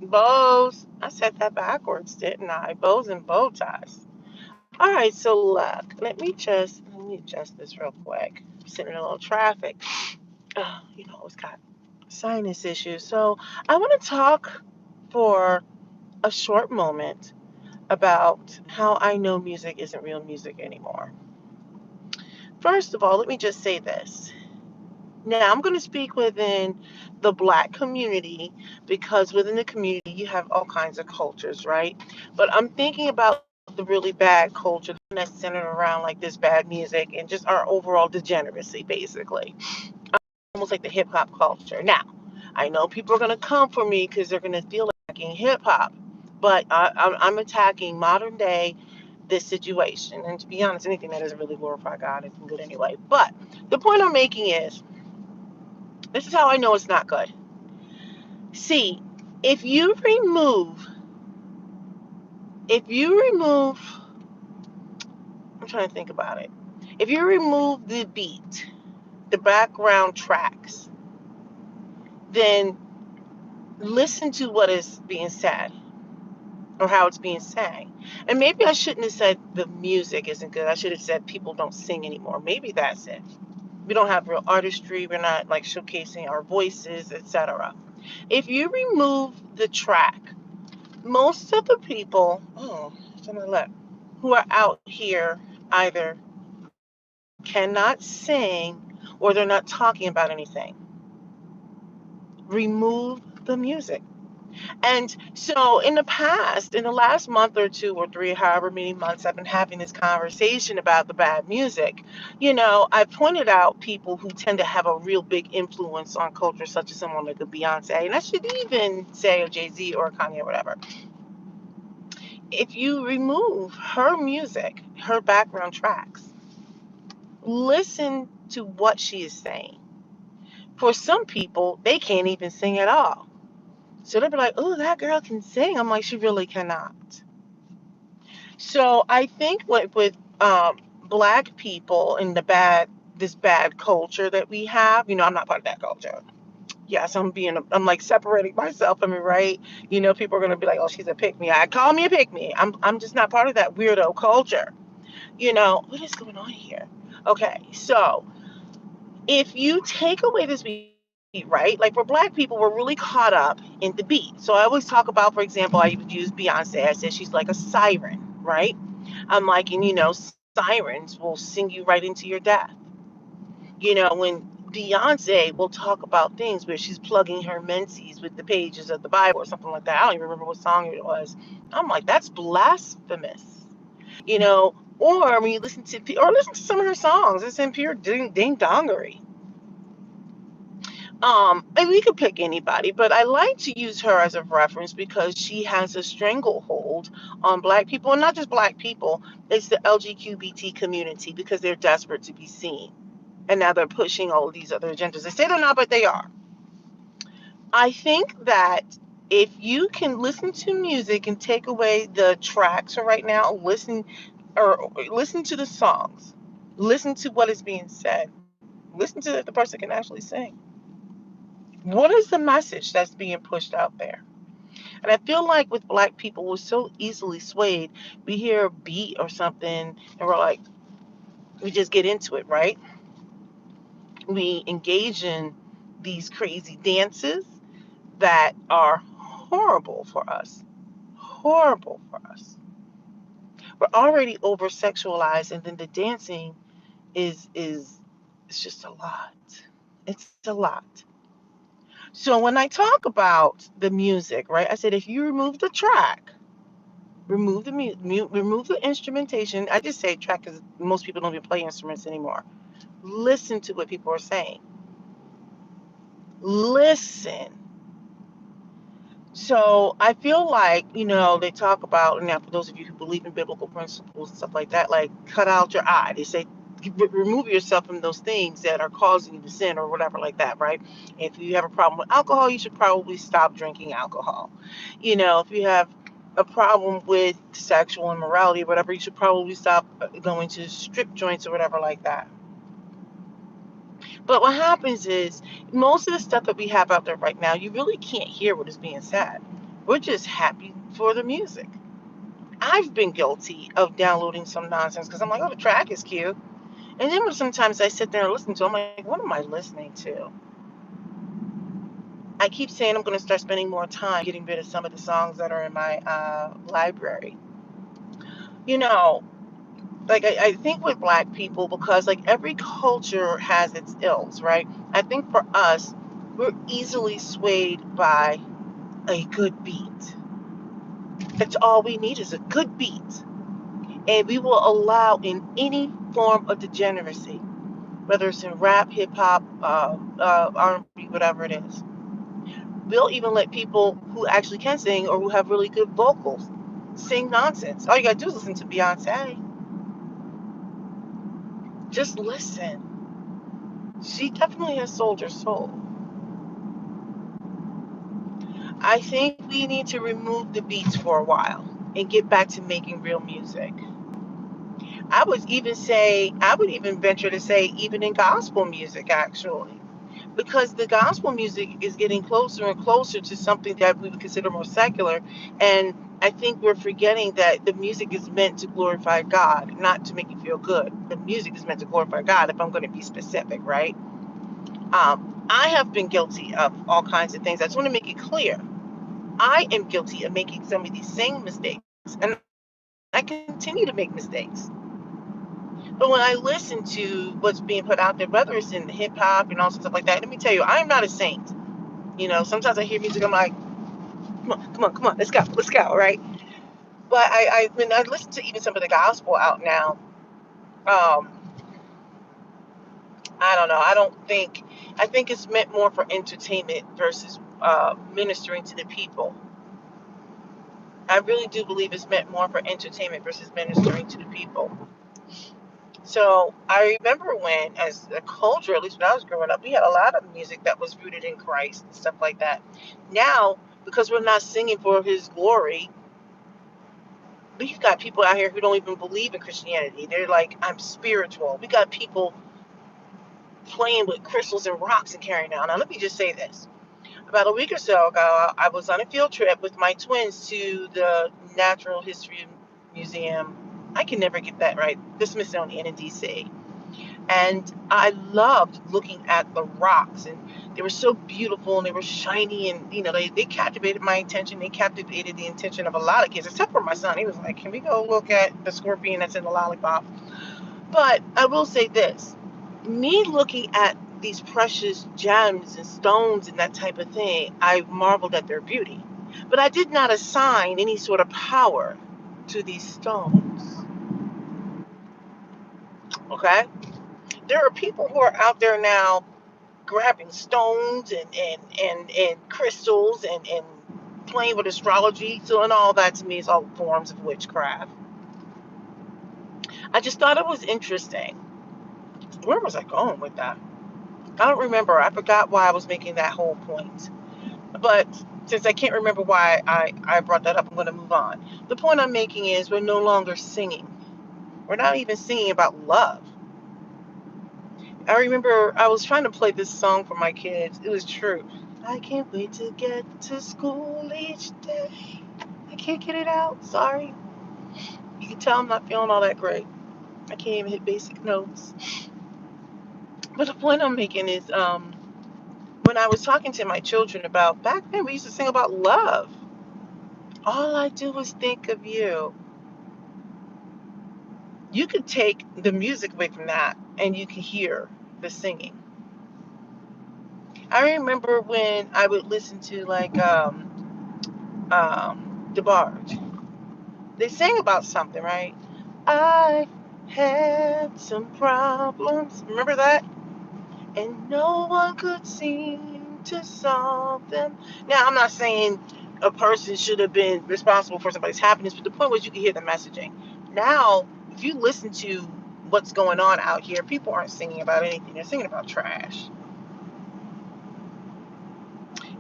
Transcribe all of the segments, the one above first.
Bows. I said that backwards, didn't I? Bows and bow ties. All right, so look, let me adjust this real quick. I'm sitting in a little traffic. It's got sinus issues. So I want to talk for a short moment about how I know music isn't real music anymore. First of all, let me just say this. Now, I'm going to speak within the black community because within the community you have all kinds of cultures, right? But I'm thinking about the really bad culture, the one that's centered around like this bad music and just our overall degeneracy, basically. Almost like the hip hop culture. Now, I know people are going to come for me because they're going to feel like attacking hip hop, but I'm attacking modern day this situation. And to be honest, anything that doesn't really glorify God isn't good anyway. But the point I'm making is this is how I know it's not good. See, if you remove, if you remove, I'm trying to think about it. If you remove the beat, the background tracks, then listen to what is being said or how it's being sang. And maybe I shouldn't have said the music isn't good. I should have said people don't sing anymore. Maybe that's it. We don't have real artistry. We're not like showcasing our voices, etc. If you remove the track, most of the people, to my left, who are out here either cannot sing or they're not talking about anything. Remove the music. And so in the past, in the last month or two or three, however many months I've been having this conversation about the bad music, I pointed out people who tend to have a real big influence on culture, such as someone like a Beyonce, and I should even say a Jay-Z or a Kanye or whatever. If you remove her music, her background tracks, listen to what she is saying. For some people, they can't even sing at all. So they'll be like, oh, that girl can sing. I'm like, she really cannot. So I think what with black people and this bad culture that we have, I'm not part of that culture. Yes, I'm like separating myself from it, right? People are gonna be like, oh, she's a pick me. I call me a pick me. I'm just not part of that weirdo culture. What is going on here? Okay, so if you take away this beat, right? Like for black people, we're really caught up in the beat. So I always talk about, for example, I would use Beyonce. I said she's like a siren, right? I'm like, and sirens will sing you right into your death. When Beyonce will talk about things where she's plugging her menses with the pages of the Bible or something like that. I don't even remember what song it was. I'm like, that's blasphemous. You know, or when you listen to some of her songs, it's in pure ding dongery. And we could pick anybody, but I like to use her as a reference because she has a stranglehold on black people, and not just black people. It's the LGBTQ community because they're desperate to be seen, and now they're pushing all of these other agendas. They say they're not, but they are. I think that if you can listen to music and take away the tracks for right now, listen to the songs, listen to what is being said, listen to if the person can actually sing. What is the message that's being pushed out there? And I feel like with black people, we're so easily swayed. We hear a beat or something, and we're like, we just get into it, right? We engage in these crazy dances that are horrible for us. Horrible for us. We're already over sexualized, and then the dancing is it's just a lot. It's a lot. So when I talk about the music, right? I said if you remove the track, remove the remove the instrumentation. I just say track because most people don't even play instruments anymore. Listen to what people are saying. Listen. So I feel like, they talk about, now for those of you who believe in biblical principles and stuff like that, like cut out your eye. They say remove yourself from those things that are causing you to sin or whatever like that, right? If you have a problem with alcohol, you should probably stop drinking alcohol. If you have a problem with sexual immorality or whatever, you should probably stop going to strip joints or whatever like that. But what happens is most of the stuff that we have out there right now, you really can't hear what is being said. We're just happy for the music. I've been guilty of downloading some nonsense because I'm like, oh, the track is cute. And then when sometimes I sit there and listen to it, I'm like, what am I listening to? I keep saying I'm going to start spending more time getting rid of some of the songs that are in my library. You know, like I think with Black people, because like every culture has its ills, right? I think for us, we're easily swayed by a good beat. That's all we need is a good beat. And we will allow in any form of degeneracy, whether it's in rap, hip hop, R&B, whatever it is. We'll even let people who actually can sing or who have really good vocals sing nonsense. All you gotta do is listen to Beyonce. Just listen. She definitely has sold her soul. I think we need to remove the beats for a while and get back to making real music. I would even venture to say, even in gospel music, actually, because the gospel music is getting closer and closer to something that we would consider more secular. And I think we're forgetting that the music is meant to glorify God, not to make you feel good. The music is meant to glorify God, if I'm going to be specific, right? I have been guilty of all kinds of things. I just want to make it clear. I am guilty of making some of these same mistakes, and I continue to make mistakes. But when I listen to what's being put out there, whether it's in hip hop and all stuff like that, let me tell you, I am not a saint. You know, sometimes I hear music, I'm like, come on, let's go, right? But when I listen to even some of the gospel out now, um, I don't know. I think it's meant more for entertainment versus ministering to the people. I really do believe it's meant more for entertainment versus ministering to the people. So I remember when, as a culture, at least when I was growing up, we had a lot of music that was rooted in Christ and stuff like that. Now, because we're not singing for His glory, we've got people out here who don't even believe in Christianity. They're like, I'm spiritual. We got people playing with crystals and rocks and carrying on. Now, let me just say this. About a week or so ago, I was on a field trip with my twins to the Natural History Museum. I can never get that right. The Smithsonian in DC. And I loved looking at the rocks, and they were so beautiful and they were shiny, and they captivated my attention. They captivated the attention of a lot of kids, except for my son. He was like, can we go look at the scorpion that's in the lollipop? But I will say this, me looking at these precious gems and stones and that type of thing, I marveled at their beauty. But I did not assign any sort of power to these stones. Okay? There are people who are out there now grabbing stones and crystals and playing with astrology. So, and all that to me is all forms of witchcraft. I just thought it was interesting. Where was I going with that? I don't remember. I forgot why I was making that whole point. But since I can't remember why I brought that up, I'm going to move on. The point I'm making is we're no longer singing. We're not even singing about love. I remember I was trying to play this song for my kids. It was true. I can't wait to get to school each day. I can't get it out. Sorry. You can tell I'm not feeling all that great. I can't even hit basic notes. But the point I'm making is when I was talking to my children about back then, we used to sing about love. All I do is think of you. You could take the music away from that and you can hear the singing. I remember when I would listen to like DeBarge. They sang about something, right? I had some problems. Remember that? And no one could seem to solve them. Now, I'm not saying a person should have been responsible for somebody's happiness, but the point was you could hear the messaging. Now, if you listen to what's going on out here, people aren't singing about anything. They're singing about trash.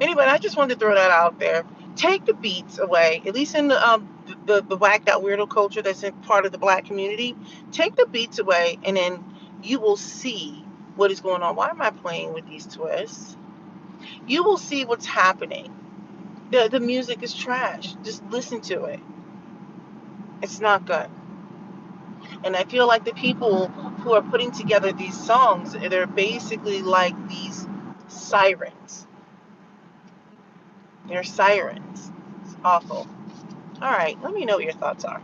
Anyway, I just wanted to throw that out there. Take the beats away, at least in the whacked out weirdo culture that's in part of the Black community. Take the beats away, and then you will see what is going on. Why am I playing with these twists? You will see what's happening. The music is trash. Just listen to it. It's not good. And I feel like the people who are putting together these songs, they're basically like these sirens. They're sirens. It's awful. All right, let me know what your thoughts are.